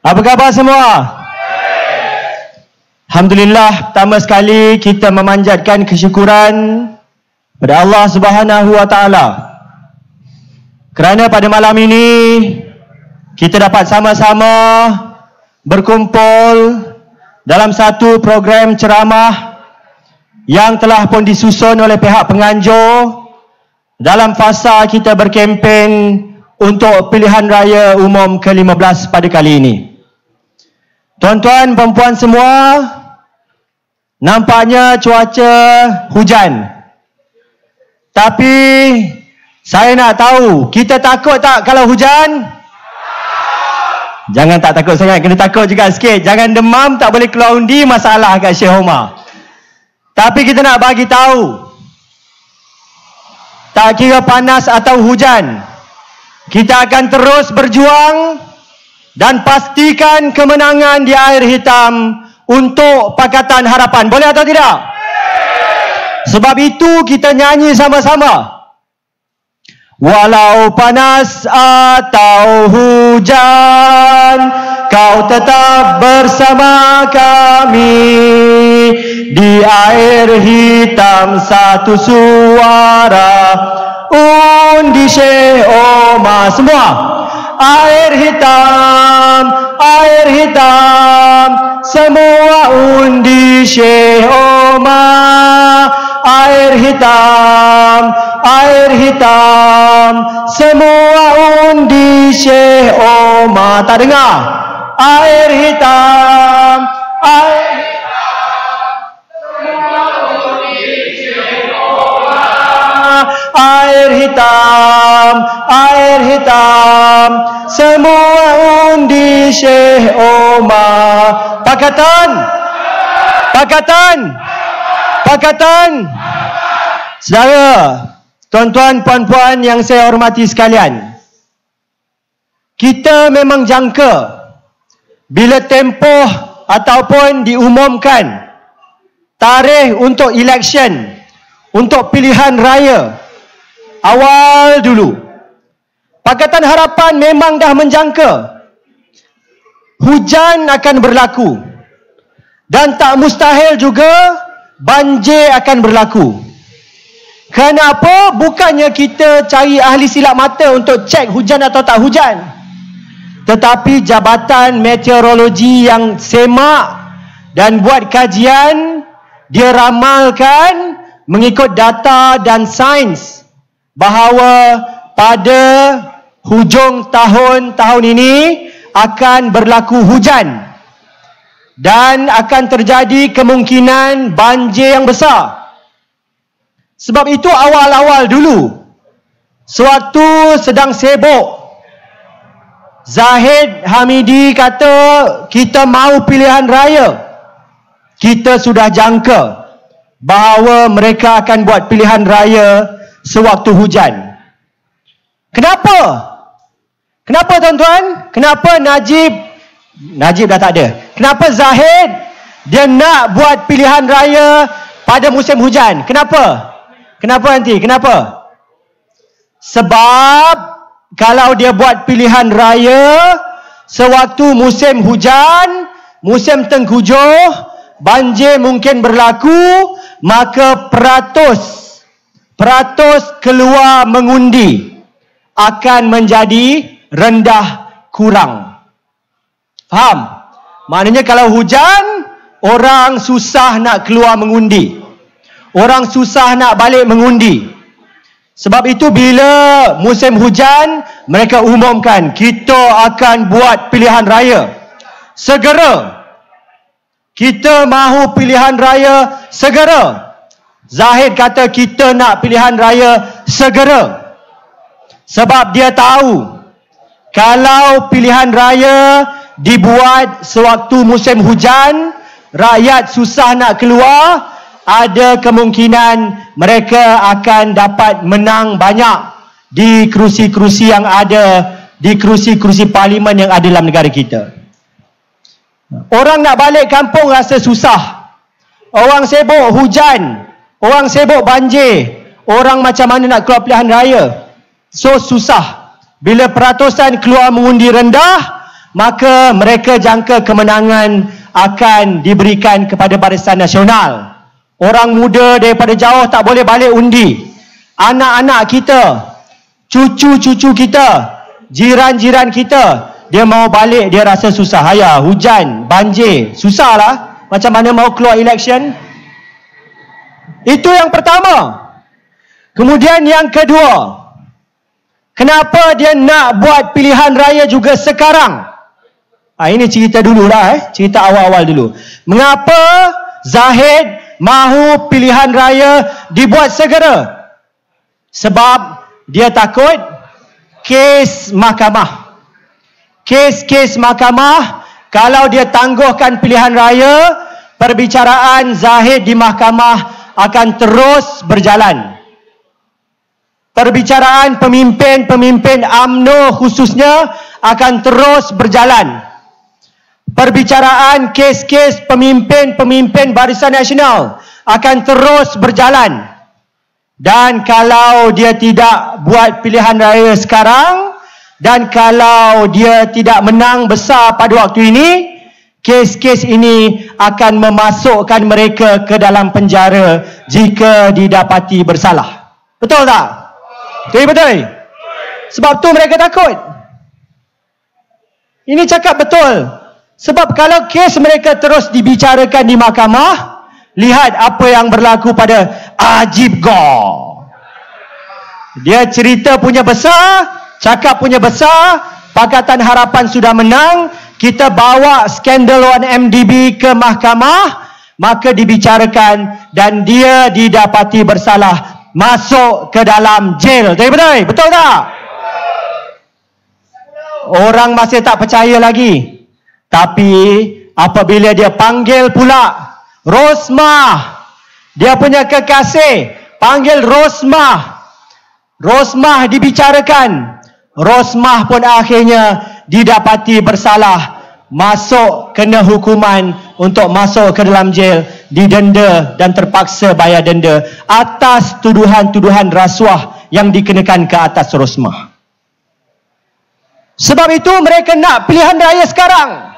Apa khabar semua? Alhamdulillah, pertama sekali kita memanjatkan kesyukuran pada Allah Subhanahu wa taala kerana pada malam ini kita dapat sama-sama berkumpul dalam satu program ceramah yang telah pun disusun oleh pihak penganjur dalam fasa kita berkempen untuk pilihan raya umum ke-15 pada kali ini. Tuan-tuan, perempuan semua, nampaknya cuaca hujan. Tapi saya nak tahu, kita takut tak kalau hujan? Jangan tak takut sangat, kena takut juga sikit. Jangan demam, tak boleh keluar undi, masalah kat Syekh Omar. Tapi kita nak bagi tahu, tak kira panas atau hujan, kita akan terus berjuang dan pastikan kemenangan di air hitam untuk Pakatan Harapan. Boleh atau tidak? Sebab itu kita nyanyi sama-sama. Walau panas atau hujan, kau tetap bersama kami. Di air hitam satu suara, undi Syekh Omar. Semua. Air hitam, semua undi Syekh Omar. Air hitam, semua undi Syekh Omar. Tak dengar? Air hitam, semua undi Syekh Omar. Air hitam, semua undi Syekh Omar. Pakatan. Saudara, tuan-tuan, puan-puan yang saya hormati sekalian, kita memang jangka bila tempoh ataupun diumumkan tarikh untuk election, untuk pilihan raya awal dulu, Pakatan Harapan memang dah menjangka hujan akan berlaku dan tak mustahil juga banjir akan berlaku. Kenapa? Bukannya kita cari ahli silap mata untuk cek hujan atau tak hujan, tetapi Jabatan Meteorologi yang semak dan buat kajian, dia ramalkan mengikut data dan sains bahawa pada hujung tahun ini akan berlaku hujan dan akan terjadi kemungkinan banjir yang besar. Sebab itu awal-awal dulu, sewaktu sedang sibuk, Zahid Hamidi kata kita mahu pilihan raya, kita sudah jangka bahawa mereka akan buat pilihan raya sewaktu hujan. Kenapa? Kenapa tuan-tuan? Kenapa Najib dah tak ada? Kenapa Zahid dia nak buat pilihan raya pada musim hujan? Kenapa? Kenapa nanti? Kenapa? Sebab kalau dia buat pilihan raya sewaktu musim hujan, musim tengkujuh, banjir mungkin berlaku, maka peratus keluar mengundi akan menjadi rendah kurang. Faham? Maknanya kalau hujan, orang susah nak keluar mengundi. Orang susah nak balik mengundi. Sebab itu bila musim hujan, mereka umumkan kita akan buat pilihan raya segera. Kita mahu pilihan raya segera. Zahid kata kita nak pilihan raya segera. Sebab dia tahu kalau pilihan raya dibuat sewaktu musim hujan, rakyat susah nak keluar, ada kemungkinan mereka akan dapat menang banyak di kerusi-kerusi yang ada, di kerusi-kerusi parlimen yang ada dalam negara kita. Orang nak balik kampung rasa susah. Orang sibuk hujan, orang sibuk banjir, orang macam mana nak keluar pilihan raya. So susah. Bila peratusan keluar mengundi rendah, maka mereka jangka kemenangan akan diberikan kepada Barisan Nasional. Orang muda daripada jauh tak boleh balik undi. Anak-anak kita, cucu-cucu kita, jiran-jiran kita, dia mau balik, dia rasa susah. Hayah, hujan, banjir, susahlah. Macam mana mau keluar election? Itu yang pertama. Kemudian yang kedua, kenapa dia nak buat pilihan raya juga sekarang? Ini cerita dululah, cerita awal-awal dulu. Mengapa Zahid mahu pilihan raya dibuat segera? Sebab dia takut kes mahkamah. Kes-kes mahkamah, kalau dia tangguhkan pilihan raya, perbicaraan Zahid di mahkamah akan terus berjalan. Perbicaraan pemimpin-pemimpin UMNO khususnya akan terus berjalan. Perbicaraan kes-kes pemimpin-pemimpin Barisan Nasional akan terus berjalan. Dan kalau dia tidak buat pilihan raya sekarang, dan kalau dia tidak menang besar pada waktu ini, kes-kes ini akan memasukkan mereka ke dalam penjara jika didapati bersalah. Betul tak? Betul-betul. Sebab tu mereka takut. Ini cakap betul. Sebab kalau kes mereka terus dibicarakan di mahkamah, lihat apa yang berlaku pada Ajib Gor. Dia cerita punya besar, cakap punya besar, Pakatan Harapan sudah menang, kita bawa skandal 1MDB ke mahkamah, maka dibicarakan dan dia didapati bersalah, masuk ke dalam jail. Betul? Betul tak? Orang masih tak percaya lagi. Tapi apabila dia panggil pula Rosmah, dia punya kekasih, panggil Rosmah. Rosmah dibicarakan. Rosmah pun akhirnya didapati bersalah, masuk kena hukuman untuk masuk ke dalam jail, didenda dan terpaksa bayar denda atas tuduhan-tuduhan rasuah yang dikenakan ke atas Rosmah. Sebab itu mereka nak pilihan raya sekarang.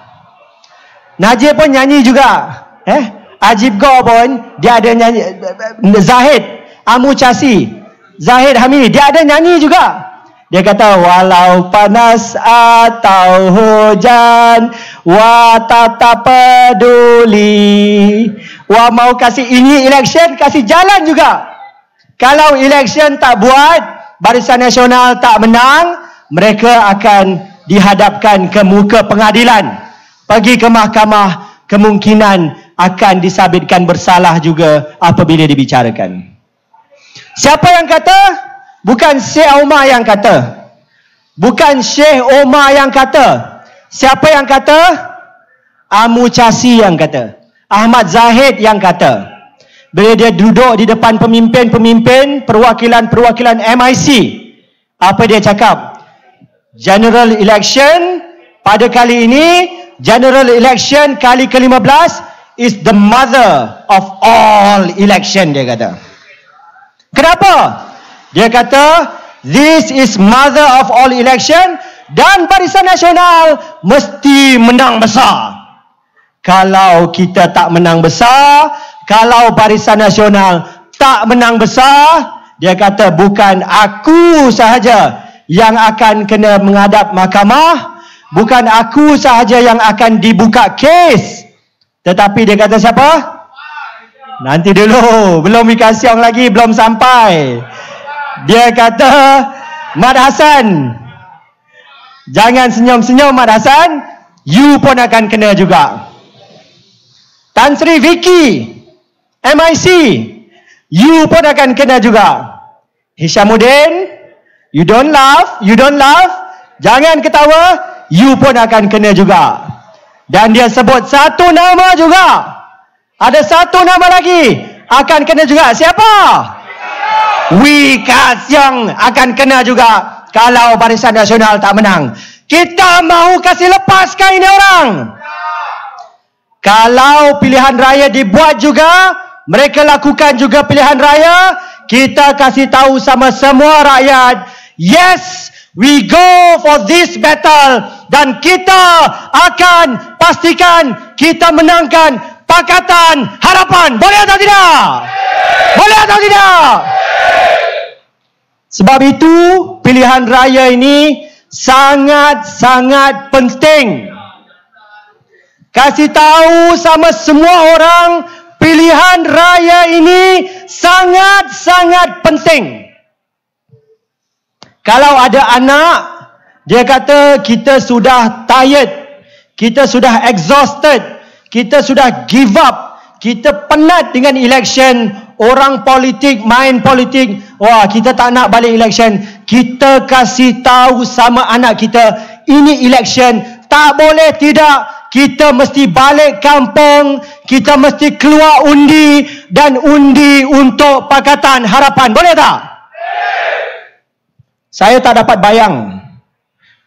Najib pun nyanyi juga. Ajib Gor pun dia ada nyanyi. Zahid Amu Chasi, Zahid Hamid, dia ada nyanyi juga. Dia kata walau panas atau hujan, wa tak peduli. Wa mau kasih ini election, kasih jalan juga. Kalau election tak buat, Barisan Nasional tak menang, mereka akan dihadapkan ke muka pengadilan. Pergi ke mahkamah, kemungkinan akan disabitkan bersalah juga apabila dibicarakan. Siapa yang kata? Bukan Syekh Omar yang kata. Bukan Syekh Omar yang kata. Siapa yang kata? Amu Chasi yang kata. Ahmad Zahid yang kata. Bila dia duduk di depan pemimpin-pemimpin perwakilan-perwakilan MIC, apa dia cakap? General election pada kali ini, General election kali ke-15 is the mother of all election, dia kata. Kenapa? Dia kata, this is mother of all election dan Barisan Nasional mesti menang besar. Kalau kita tak menang besar, kalau Barisan Nasional tak menang besar, dia kata bukan aku sahaja yang akan kena menghadap mahkamah, bukan aku sahaja yang akan dibuka kes. Tetapi dia kata siapa? Nanti dulu, belum Mika Siong lagi, belum sampai. Dia kata Mat Hassan, jangan senyum-senyum Mat Hassan, you pun akan kena juga. Tan Sri Vicky, MIC, you pun akan kena juga. Hishamuddin, you don't laugh, jangan ketawa, you pun akan kena juga. Dan dia sebut satu nama juga. Ada satu nama lagi akan kena juga. Siapa? Mika Siong akan kena juga kalau Barisan Nasional tak menang. Kita mahu kasih lepaskan ini orang. Kalau pilihan raya dibuat juga, mereka lakukan juga pilihan raya, kita kasih tahu sama semua rakyat, yes, We go for this battle dan kita akan pastikan kita menangkan Pakatan Harapan. Boleh atau tidak? Boleh atau tidak? Sebab itu pilihan raya ini sangat-sangat penting. Kasih tahu sama semua orang, pilihan raya ini sangat-sangat penting. Kalau ada anak, dia kata kita sudah tired, kita sudah exhausted, kita sudah give up, kita penat dengan election, orang politik, main politik, wah kita tak nak balik election. Kita kasih tahu sama anak kita, ini election, tak boleh tidak, kita mesti balik kampung, kita mesti keluar undi dan undi untuk Pakatan Harapan. Boleh tak? Saya tak dapat bayang,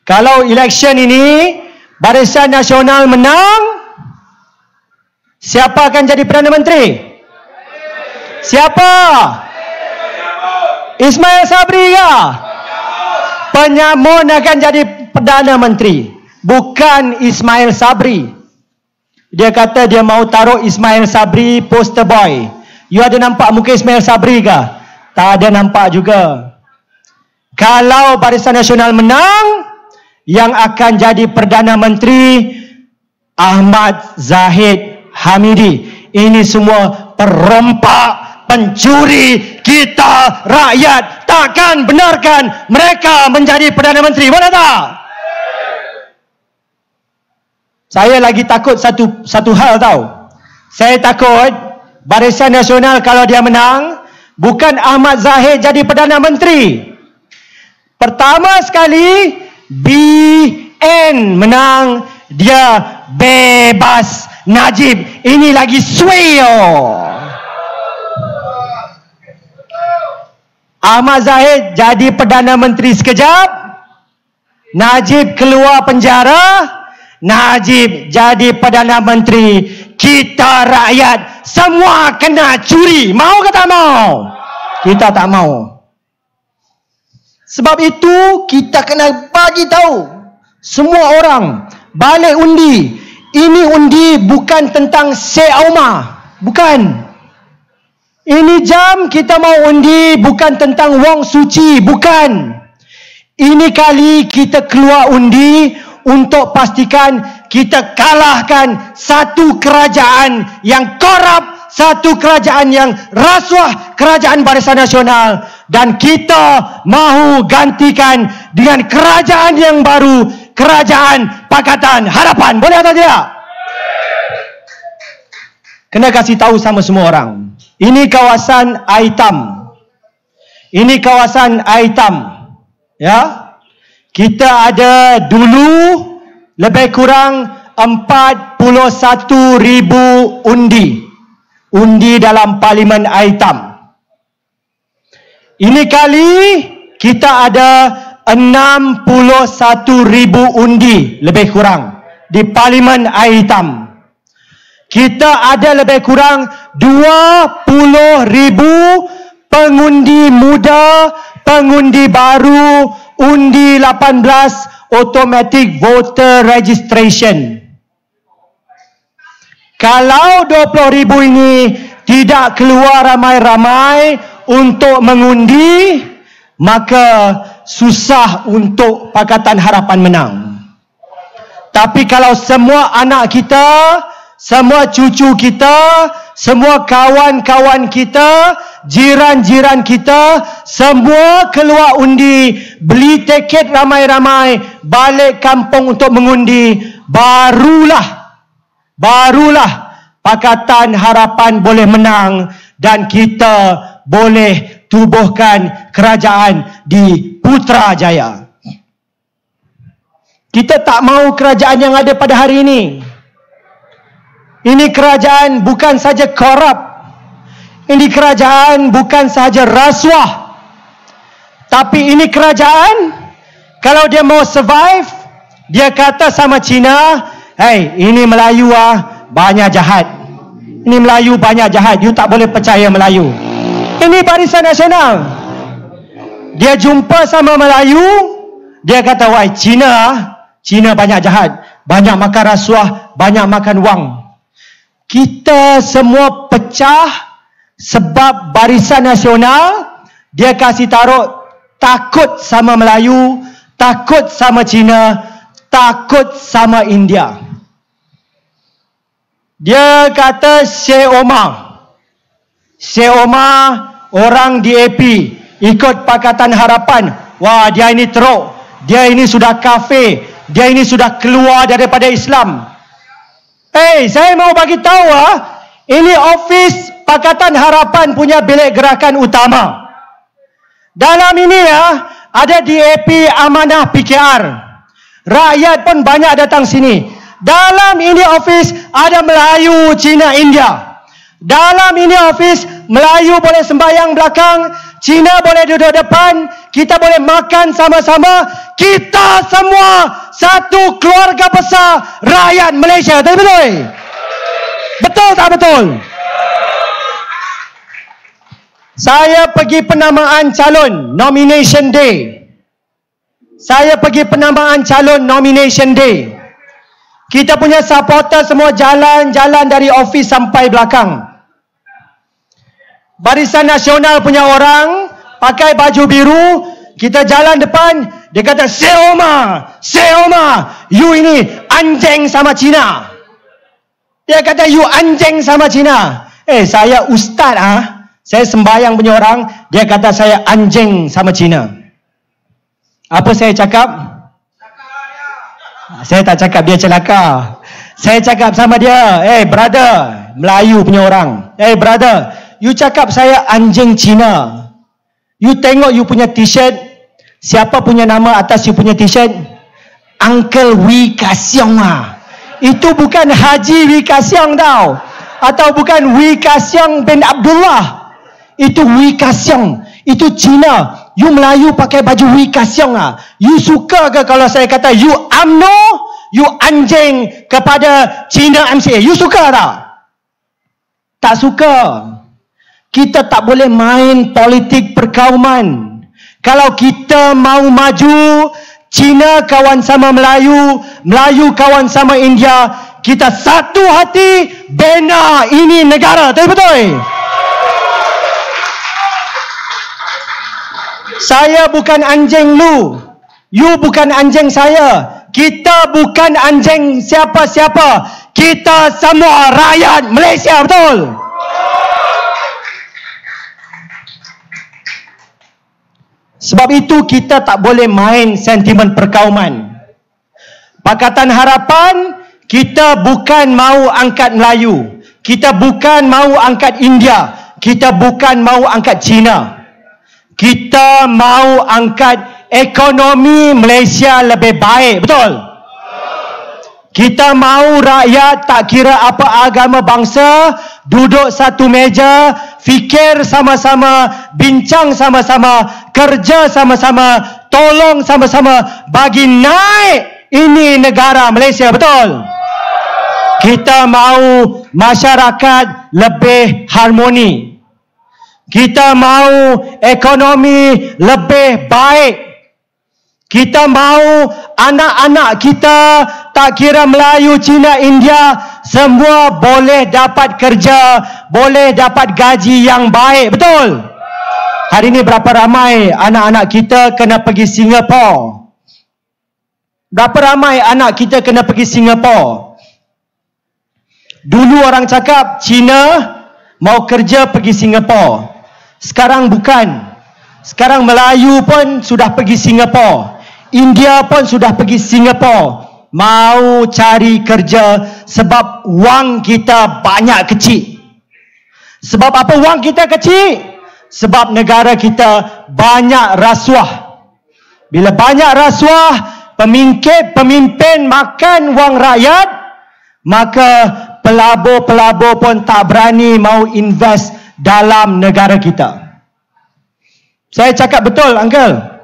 kalau election ini Barisan Nasional menang, siapa akan jadi Perdana Menteri? Siapa? Ismail Sabri ke? Penyamun akan jadi Perdana Menteri, bukan Ismail Sabri. Dia kata dia mau taruh Ismail Sabri poster boy. You ada nampak muka Ismail Sabri ke? Tak ada nampak juga. Kalau Barisan Nasional menang, yang akan jadi Perdana Menteri Ahmad Zahid Hamidi. Ini semua perompak, pencuri. Kita rakyat takkan benarkan mereka menjadi Perdana Menteri. Boleh tak? Saya lagi takut satu hal tau. Saya takut Barisan Nasional kalau dia menang, bukan Ahmad Zahid jadi Perdana Menteri. Pertama sekali, BN menang, dia bebas Najib. Ini lagi sweo. Ahmad Zahid jadi Perdana Menteri sekejap, Najib keluar penjara, Najib jadi Perdana Menteri. Kita rakyat semua kena curi. Mau ke tak mau? Kita tak mau. Sebab itu kita kena bagi tahu semua orang balik undi. Ini undi bukan tentang Seauma, bukan. Ini jam kita mau undi bukan tentang wang suci, bukan. Ini kali kita keluar undi untuk pastikan kita kalahkan satu kerajaan yang korup, satu kerajaan yang rasuah, kerajaan Barisan Nasional. Dan kita mahu gantikan dengan kerajaan yang baru, kerajaan Pakatan Harapan. Boleh atau tidak? Kena kasih tahu sama semua orang. Ini kawasan Aitam. Ini kawasan Aitam. Ya. Kita ada dulu lebih kurang 41,000 undi. Undi dalam Parlimen Aitam. Ini kali kita ada 61,000 undi lebih kurang di Parlimen Aitam. Kita ada lebih kurang 20,000 pengundi muda, pengundi baru, undi 18 automatic voter registration. Kalau 20,000 ini tidak keluar ramai-ramai untuk mengundi, maka susah untuk Pakatan Harapan menang. Tapi kalau semua anak kita, semua cucu kita, semua kawan-kawan kita, jiran-jiran kita, semua keluar undi, beli tiket ramai-ramai, balik kampung untuk mengundi, barulah Pakatan Harapan boleh menang dan kita boleh tubuhkan kerajaan di Putrajaya. Kita tak mahu kerajaan yang ada pada hari ini. Ini kerajaan bukan saja korup. Ini kerajaan bukan saja rasuah. Tapi ini kerajaan, kalau dia mau survive, dia kata sama Cina, hey, ini Melayu banyak jahat. Ini Melayu banyak jahat. You tak boleh percaya Melayu. Ini Barisan Nasional. Dia jumpa sama Melayu, Dia kata, wah Cina banyak jahat, banyak makan rasuah, banyak makan wang. Kita semua pecah sebab Barisan Nasional dia kasih taruh takut sama Melayu, takut sama Cina, takut sama India. Dia kata Syekh Omar orang DAP ikut Pakatan Harapan. Wah, dia ini teruk, dia ini sudah kafir, dia ini sudah keluar daripada Islam. Saya mau bagi tahu ini ofis Pakatan Harapan punya bilik gerakan utama. Dalam ini ada DAP Amanah PKR. Rakyat pun banyak datang sini. Dalam ini ofis ada Melayu, Cina, India. Dalam ini ofis Melayu boleh sembahyang belakang, Cina boleh duduk depan, kita boleh makan sama-sama. Kita semua satu keluarga besar rakyat Malaysia. Betul? Betul tak betul? Saya pergi penamaan calon nomination day. Kita punya supporter semua jalan-jalan dari ofis sampai belakang. Barisan Nasional punya orang pakai baju biru, kita jalan depan, dia kata, Syekh Omar, you ini anjing sama Cina. Dia kata, you anjing sama Cina. Saya ustaz saya sembahyang punya orang, dia kata saya anjing sama Cina. Apa saya cakap? Saya tak cakap dia celaka. Saya cakap sama dia, brother, Melayu punya orang. Brother, you cakap saya anjing Cina. You tengok you punya t-shirt, siapa punya nama atas you punya t-shirt? Uncle Wee Ka Siong Itu bukan Haji Wee Ka Siong tau. Atau bukan Wee Ka Siong bin Abdullah. Itu Wee Ka Siong. Itu Cina. You Melayu pakai baju Wee Ka Siong You suka ke kalau saya kata you UMNO, you anjing kepada Cina MCA? You suka tak? Tak suka. Kita tak boleh main politik perkauman. Kalau kita mau maju, Cina kawan sama Melayu, Melayu kawan sama India, kita satu hati bina ini negara. Betul? Saya bukan anjing lu, you bukan anjing saya. Kita bukan anjing siapa-siapa. Kita semua rakyat Malaysia, betul? Sebab itu kita tak boleh main sentimen perkauman. Pakatan Harapan, kita bukan mau angkat Melayu, kita bukan mau angkat India, kita bukan mau angkat Cina. Kita mau angkat ekonomi Malaysia lebih baik, betul? Kita mau rakyat tak kira apa agama bangsa, duduk satu meja, fikir sama-sama, bincang sama-sama, kerja sama-sama, tolong sama-sama bagi naik ini negara Malaysia, betul? Kita mau masyarakat lebih harmoni. Kita mau ekonomi lebih baik. Kita mau anak-anak kita, tak kira Melayu, Cina, India, semua boleh dapat kerja, boleh dapat gaji yang baik, betul? Hari ini berapa ramai anak-anak kita kena pergi Singapura? Berapa ramai anak kita kena pergi Singapura? Dulu orang cakap Cina mau kerja pergi Singapura. Sekarang bukan. Sekarang Melayu pun sudah pergi Singapura. India pun sudah pergi Singapura. Mau cari kerja sebab wang kita banyak kecil. Sebab apa wang kita kecil? Sebab negara kita banyak rasuah. Bila banyak rasuah, pemimpin makan wang rakyat, maka pelabur-pelabur pun tak berani mau invest dalam negara kita. Saya cakap betul, uncle.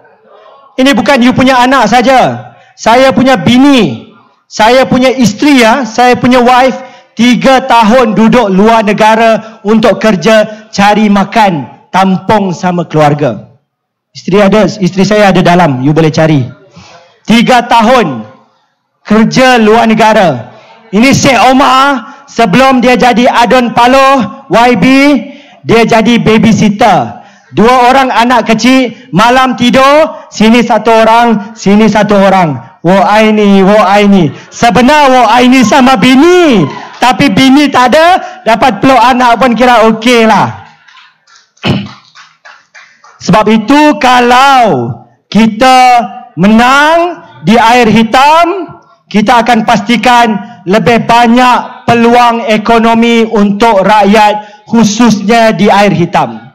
Ini bukan you punya anak saja. Saya punya bini, saya punya isteri, saya punya wife 3 tahun duduk luar negara untuk kerja, cari makan, tampung sama keluarga. Isteri saya ada dalam, you boleh cari. 3 tahun kerja luar negara. Ini Syekh Omar, sebelum dia jadi Adun Paloh YB, dia jadi babysitter. 2 orang anak kecil, malam tidur, sini 1 orang, sini 1 orang. Wo Aini. Sebenar wo Aini sama bini, tapi bini tak ada, dapat peluk anak pun kira okey lah. Sebab itu kalau kita menang di air hitam, kita akan pastikan lebih banyak peluang ekonomi untuk rakyat, khususnya di air hitam.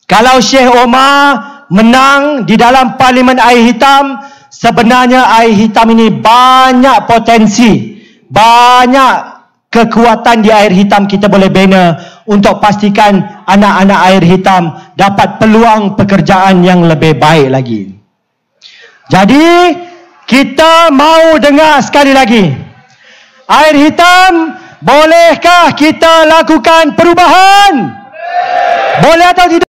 Kalau Syekh Omar menang di dalam Parlimen Air Hitam, sebenarnya air hitam ini banyak potensi, banyak kekuatan di air hitam kita boleh bina untuk pastikan anak-anak air hitam dapat peluang pekerjaan yang lebih baik lagi. Jadi, kita mau dengar sekali lagi. Air hitam, bolehkah kita lakukan perubahan? Boleh atau tidak?